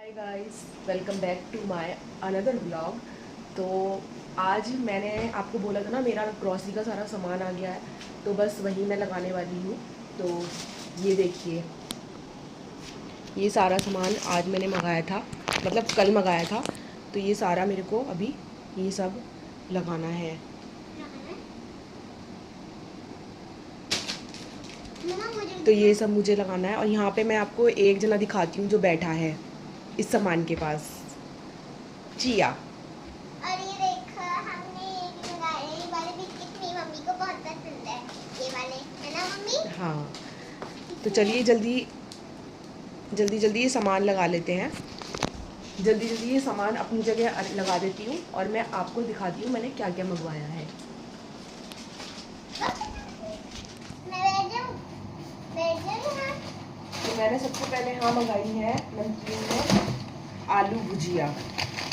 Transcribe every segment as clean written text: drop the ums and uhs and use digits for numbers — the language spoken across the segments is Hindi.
Hi guys, welcome back to my another vlog. तो आज मैंने आपको बोला था ना, मेरा ग्रॉसरी का सारा सामान आ गया है, तो बस वही मैं लगाने वाली हूँ। तो ये देखिए, ये सारा सामान आज मैंने मंगाया था, मतलब कल मंगाया था। तो ये सारा मेरे को अभी ये सब लगाना है। तो ये सब मुझे लगाना है, और यहाँ पे मैं आपको एक जना दिखाती हूँ जो बैठा है इस सामान के पास, चिया। और ये देखो, हमने ये भी मंगाए हैं। ये वाले बिस्किट मेरी मम्मी को बहुत पसंद है। ये वाले है ना मम्मी? हाँ, तो चलिए जल्दी जल्दी ये सामान लगा लेते हैं। जल्दी ये सामान अपनी जगह लगा देती हूँ, और मैं आपको दिखाती हूँ मैंने क्या क्या मंगवाया है। मैं बैठ जाऊँ? बैठ जाऊँ यहाँ? तो मैंने सबसे पहले यहाँ मंगाई है नमकीन में आलू भुजिया।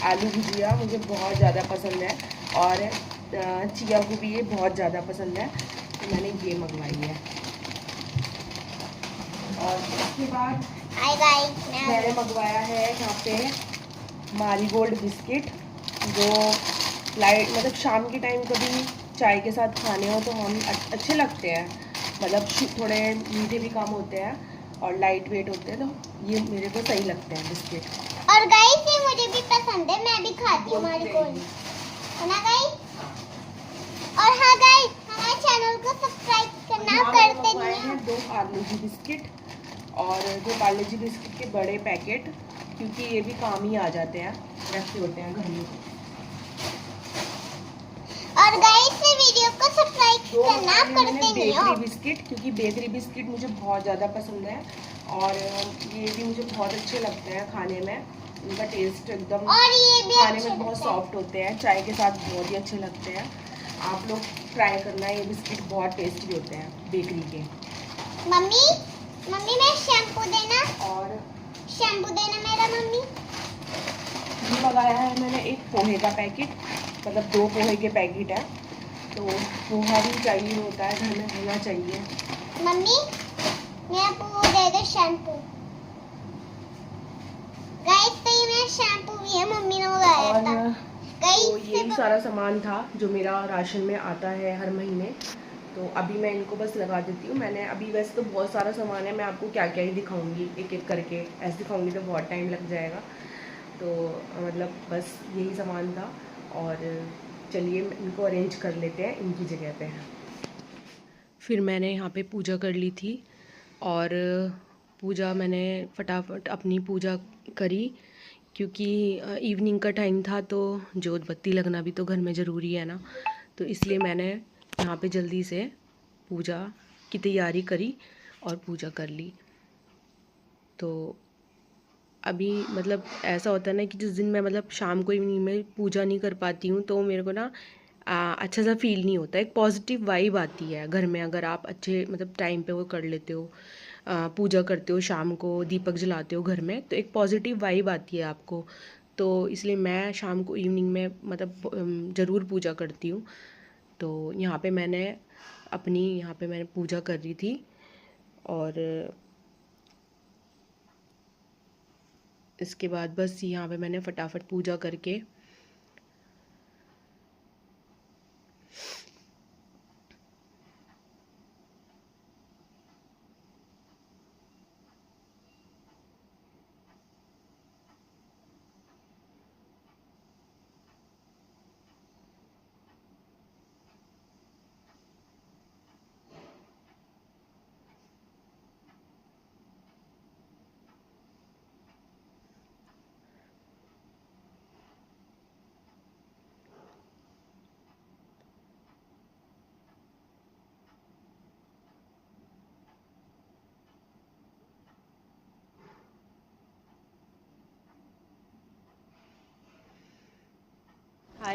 आलू भुजिया मुझे बहुत ज़्यादा पसंद है, और चिया को भी ये बहुत ज़्यादा पसंद है, तो मैंने ये मंगवाई है। और उसके बाद हाय गाइस, मैंने मंगवाया है यहाँ पे मारीगोल्ड बिस्किट, जो लाइट मतलब शाम के टाइम कभी चाय के साथ खाने हो तो हम अच्छे लगते हैं, मतलब थोड़े मीठे भी कम होते हैं और लाइट वेट होते हैं, तो ये मेरे को सही लगते हैं बिस्किट। और गाइस, ये मुझे भी पसंद है, मैं भी खाती हूँ मारीगोल्ड, है ना गाइस? और हाँ गाइस, हमारे चैनल को सब्सक्राइब करना करते नहीं हैं 2 पार्ले-जी बिस्किट, और 2 पार्ले-जी बिस्किट के बड़े पैकेट, क्योंकि ये भी काम ही आ जाते हैं, रखे होते हैं घर में। और गाइस, ये वीडियो को सब्सक्राइब करना करते नहीं हो। बेकरी बिस्किट, क्योंकि बेकरी बिस्किट मुझे बहुत ज़्यादा पसंद है, और ये भी मुझे बहुत अच्छे लगते हैं खाने में। इनका टेस्ट एकदम और ये भी खाने में बहुत सॉफ्ट होते हैं, चाय के साथ बहुत ही अच्छे लगते हैं। आप लोग ट्राई करना, ये बिस्किट बहुत टेस्टी होते हैं बेकरी के। मम्मी मम्मी मैं शैम्पू देना, और शैम्पू देना मेरा मम्मी। ये मंगाया है मैंने एक पोहे का पैकेट, मतलब 2 पोहे के पैकेट है, तो पोहा भी चाहिए होता है, घर में होना चाहिए। मम्मी मेरा पू दे दे शैम्पू। गाइस, तो ये मेरा शैम्पू भी है, मम्मी ने मंगाया था। तो यही सारा सामान था जो मेरा राशन में आता है हर महीने। तो अभी मैं इनको बस लगा देती हूँ। मैंने अभी वैसे तो बहुत सारा सामान है, मैं आपको क्या क्या ही दिखाऊंगी, एक एक करके ऐसे दिखाऊंगी तो बहुत टाइम लग जाएगा। तो मतलब बस यही सामान था, और चलिए इनको अरेंज कर लेते हैं इनकी जगह पे। फिर मैंने यहाँ पे पूजा कर ली थी, और पूजा मैंने फटाफट अपनी पूजा करी, क्योंकि इवनिंग का टाइम था, तो जोत बत्ती लगना भी तो घर में ज़रूरी है ना, तो इसलिए मैंने यहाँ पे जल्दी से पूजा की तैयारी करी और पूजा कर ली। तो अभी मतलब ऐसा होता है ना कि जिस दिन मैं मतलब शाम को इवनिंग में पूजा नहीं कर पाती हूँ, तो मेरे को ना अच्छा सा फील नहीं होता। एक पॉजिटिव वाइब आती है घर में, अगर आप अच्छे मतलब टाइम पे वो कर लेते हो, पूजा करते हो, शाम को दीपक जलाते हो घर में, तो एक पॉजिटिव वाइब आती है आपको। तो इसलिए मैं शाम को इवनिंग में मतलब ज़रूर पूजा करती हूँ। तो यहाँ पे मैंने पूजा कर रही थी, और इसके बाद बस यहाँ पे मैंने फटाफट पूजा करके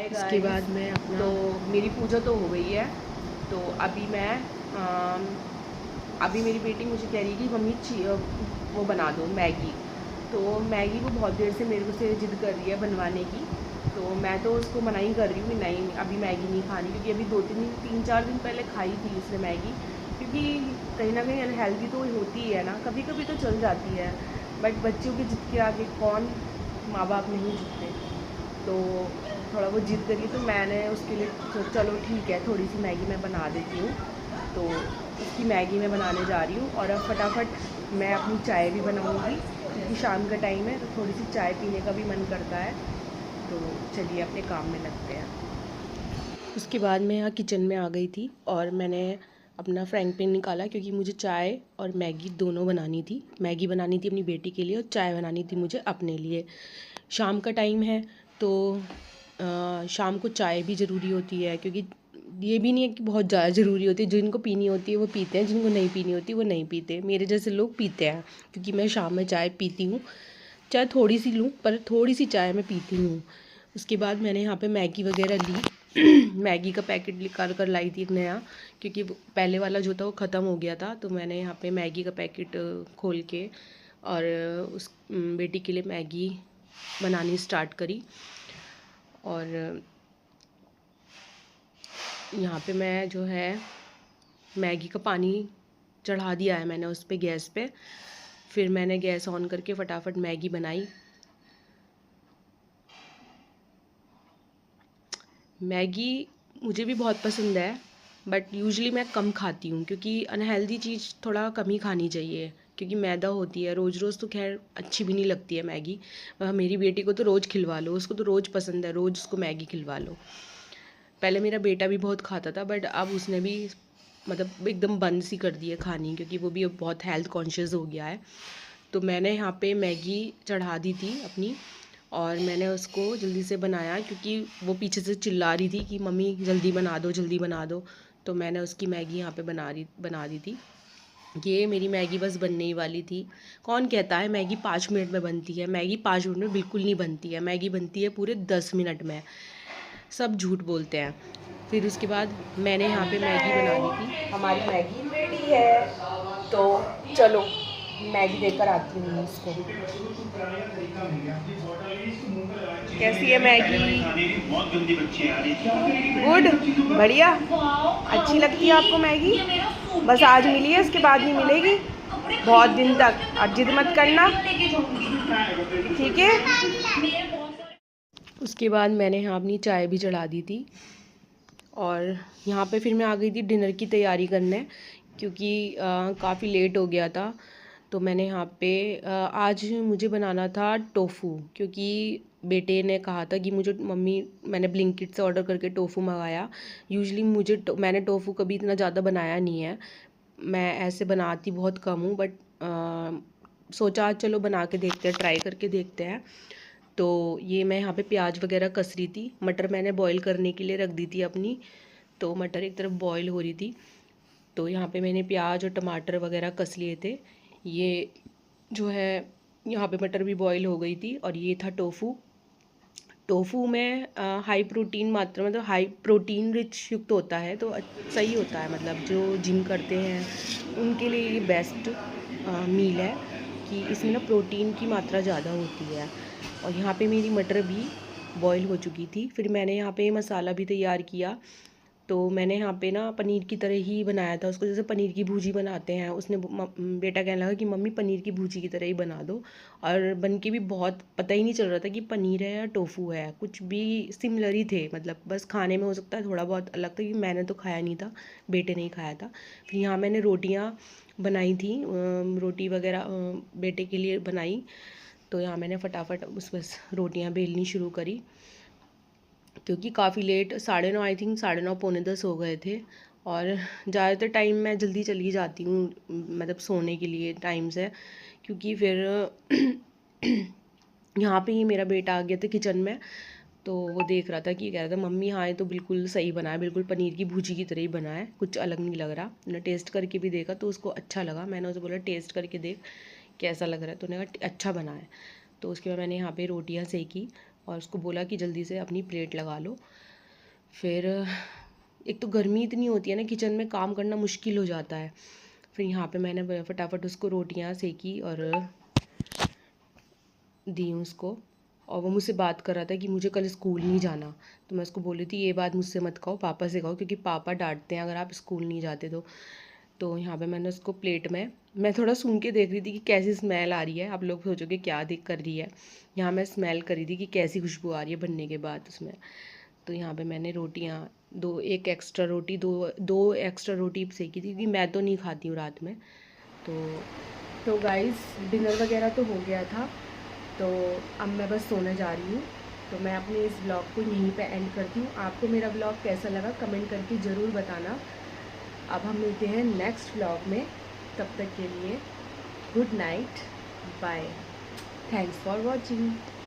इसके बाद मैं अपना तो मेरी पूजा तो हो गई है। तो अभी मेरी बेटी मुझे कह रही है कि मम्मी वो बना दो मैगी। तो मैगी वो बहुत देर से मेरे से जिद कर रही है बनवाने की, तो मैं तो उसको मना ही कर रही हूँ कि नहीं अभी मैगी नहीं खानी, क्योंकि अभी 3-4 दिन पहले खाई थी उसने मैगी, क्योंकि कहीं ना कहीं अनहेल्दी तो होती ही है ना, कभी कभी तो चल जाती है, बट बच्चों की जिद के आगे कौन माँ बाप नहीं झुकते, तो थोड़ा वो जिद करी तो मैंने उसके लिए चलो ठीक है थोड़ी सी मैगी मैं बना देती हूँ। तो उसकी मैगी मैं बनाने जा रही हूँ और अब फटाफट मैं अपनी चाय भी बनाऊँगी क्योंकि शाम का टाइम है तो थोड़ी सी चाय पीने का भी मन करता है। तो चलिए अपने काम में लगते हैं। उसके बाद मैं यहाँ किचन में आ गई थी और मैंने अपना फ्राइंग पैन निकाला क्योंकि मुझे चाय और मैगी दोनों बनानी थी। मैगी बनानी थी अपनी बेटी के लिए और चाय बनानी थी मुझे अपने लिए। शाम का टाइम है तो शाम को चाय भी ज़रूरी होती है, क्योंकि ये भी नहीं है कि बहुत ज़्यादा ज़रूरी होती है। जिनको पीनी होती है वो पीते हैं, जिनको नहीं पीनी होती वो नहीं पीते। मेरे जैसे लोग पीते हैं क्योंकि मैं शाम में चाय पीती हूँ, चाहे थोड़ी सी लूँ पर थोड़ी सी चाय मैं पीती हूँ। उसके बाद मैंने यहाँ पे मैगी वगैरह ली मैगी का पैकेट निकाल कर लाई थी एक नया, क्योंकि पहले वाला जो था वो ख़त्म हो गया था। तो मैंने यहाँ पे मैगी का पैकेट खोल के और उस बेटी के लिए मैगी बनानी स्टार्ट करी। और यहाँ पे मैं जो है मैगी का पानी चढ़ा दिया है मैंने उस पे गैस पे। फिर मैंने गैस ऑन करके फटाफट मैगी बनाई। मैगी मुझे भी बहुत पसंद है बट यूजुअली मैं कम खाती हूँ क्योंकि अनहेल्दी चीज़ थोड़ा कम ही खानी चाहिए, क्योंकि मैदा होती है। रोज़ रोज़ तो खैर अच्छी भी नहीं लगती है मैगी। मेरी बेटी को तो रोज़ खिलवा लो, उसको तो रोज़ पसंद है, रोज़ उसको मैगी खिलवा लो। पहले मेरा बेटा भी बहुत खाता था बट अब उसने भी मतलब एकदम बंद सी कर दी है खानी, क्योंकि वो भी अब बहुत हेल्थ कॉन्शियस हो गया है। तो मैंने यहाँ पे मैगी चढ़ा दी थी अपनी और मैंने उसको जल्दी से बनाया क्योंकि वो पीछे से चिल्ला रही थी कि मम्मी जल्दी बना दो जल्दी बना दो। तो मैंने उसकी मैगी यहाँ पे बना दी थी। ये मेरी मैगी बस बनने ही वाली थी। कौन कहता है मैगी 5 मिनट में बनती है? मैगी 5 मिनट में बिल्कुल नहीं बनती है, मैगी बनती है पूरे 10 मिनट में। सब झूठ बोलते हैं। फिर उसके बाद मैंने यहाँ पे मैगी बना ली थी। हमारी मैगी रेडी है, तो चलो मैगी देकर आती हूँ इसको। कैसी है मैगी? गुड, बढ़िया, अच्छी लगती है आपको मैगी? बस आज मिली है, इसके बाद नहीं मिलेगी बहुत दिन तक। अब जिद मत करना, ठीक है? उसके बाद मैंने यहाँ अपनी चाय भी चढ़ा दी थी और यहाँ पे फिर मैं आ गई थी डिनर की तैयारी करने, क्योंकि काफ़ी लेट हो गया था। तो मैंने यहाँ पे आज मुझे बनाना था टोफू, क्योंकि बेटे ने कहा था कि मुझे मम्मी, मैंने ब्लिंकिट से ऑर्डर करके टोफू मंगाया। यूजुअली मैंने टोफू कभी इतना ज़्यादा बनाया नहीं है, मैं ऐसे बनाती बहुत कम हूँ, बट सोचा चलो बना के देखते हैं, ट्राई करके देखते हैं। तो ये मैं यहाँ पे प्याज वगैरह कस रही थी। मटर मैंने बॉईल करने के लिए रख दी थी अपनी, तो मटर एक तरफ बॉईल हो रही थी। तो यहाँ पे मैंने प्याज और टमाटर वगैरह कस लिए थे। ये जो है यहाँ पे मटर भी बॉईल हो गई थी और ये था टोफू। टोफू में हाई प्रोटीन मात्रा, मतलब हाई प्रोटीन रिच युक्त होता है, तो सही होता है। मतलब जो जिम करते हैं उनके लिए ये बेस्ट मील है कि इसमें ना प्रोटीन की मात्रा ज़्यादा होती है। और यहाँ पे मेरी मटर भी बॉईल हो चुकी थी। फिर मैंने यहाँ पे मसाला भी तैयार किया। तो मैंने यहाँ पे ना पनीर की तरह ही बनाया था उसको, जैसे पनीर की भुर्जी बनाते हैं। उसने बेटा कहने लगा कि मम्मी पनीर की भुर्जी की तरह ही बना दो, और बन के भी बहुत, पता ही नहीं चल रहा था कि पनीर है या टोफू है, कुछ भी सिमिलर ही थे। मतलब बस खाने में हो सकता है थोड़ा बहुत अलग था, क्योंकि मैंने तो खाया नहीं था, बेटे ने ही खाया था। फिर यहाँ मैंने रोटियाँ बनाई थी, रोटी वगैरह बेटे के लिए बनाई। तो यहाँ मैंने फटाफट बस रोटियाँ बेलनी शुरू करी, क्योंकि काफ़ी लेट, 9:30, आई थिंक 9:30 पौने 10 हो गए थे। और ज़्यादातर टाइम मैं जल्दी चली जाती हूँ, मतलब सोने के लिए टाइम से, क्योंकि फिर यहाँ पे ही मेरा बेटा आ गया था किचन में। तो वो देख रहा था कि कह रहा था मम्मी हाँ ये तो बिल्कुल सही बना है, बिल्कुल पनीर की भुर्जी की तरह ही बना है, कुछ अलग नहीं लग रहा। मैंने टेस्ट करके भी देखा तो उसको अच्छा लगा। मैंने उसे बोला टेस्ट करके देख कैसा लग रहा है, तो उन्होंने कहा अच्छा बना है। तो उसके बाद मैंने यहाँ पे रोटियाँ सेकी और उसको बोला कि जल्दी से अपनी प्लेट लगा लो। फिर एक तो गर्मी इतनी होती है ना, किचन में काम करना मुश्किल हो जाता है। फिर यहाँ पे मैंने फटाफट उसको रोटियाँ सेकी और दी उसको। और वो मुझसे बात कर रहा था कि मुझे कल स्कूल नहीं जाना। तो मैं उसको बोली थी ये बात मुझसे मत कहो, पापा से कहो, क्योंकि पापा डांटते हैं अगर आप स्कूल नहीं जाते तो। तो यहाँ पे मैंने उसको प्लेट में, मैं थोड़ा सूंघ के देख रही थी कि कैसी स्मेल आ रही है। आप लोग सोचोगे क्या देख कर रही है, यहाँ मैं स्मेल कर रही थी कि कैसी खुशबू आ रही है बनने के बाद उसमें। तो यहाँ पे मैंने रोटियाँ एक एक्स्ट्रा रोटी दो एक्स्ट्रा रोटी सेकी थी, क्योंकि मैं तो नहीं खाती हूँ रात में। तो गाइस डिनर वगैरह तो हो गया था, तो अब मैं बस सोने जा रही हूँ। तो मैं अपने इस ब्लॉग को यहीं पे एंड करती हूँ। आपको मेरा ब्लॉग कैसा लगा कमेंट करके ज़रूर बताना। अब हम मिलते हैं नेक्स्ट ब्लॉग में, तब तक के लिए good night, bye, thanks for watching.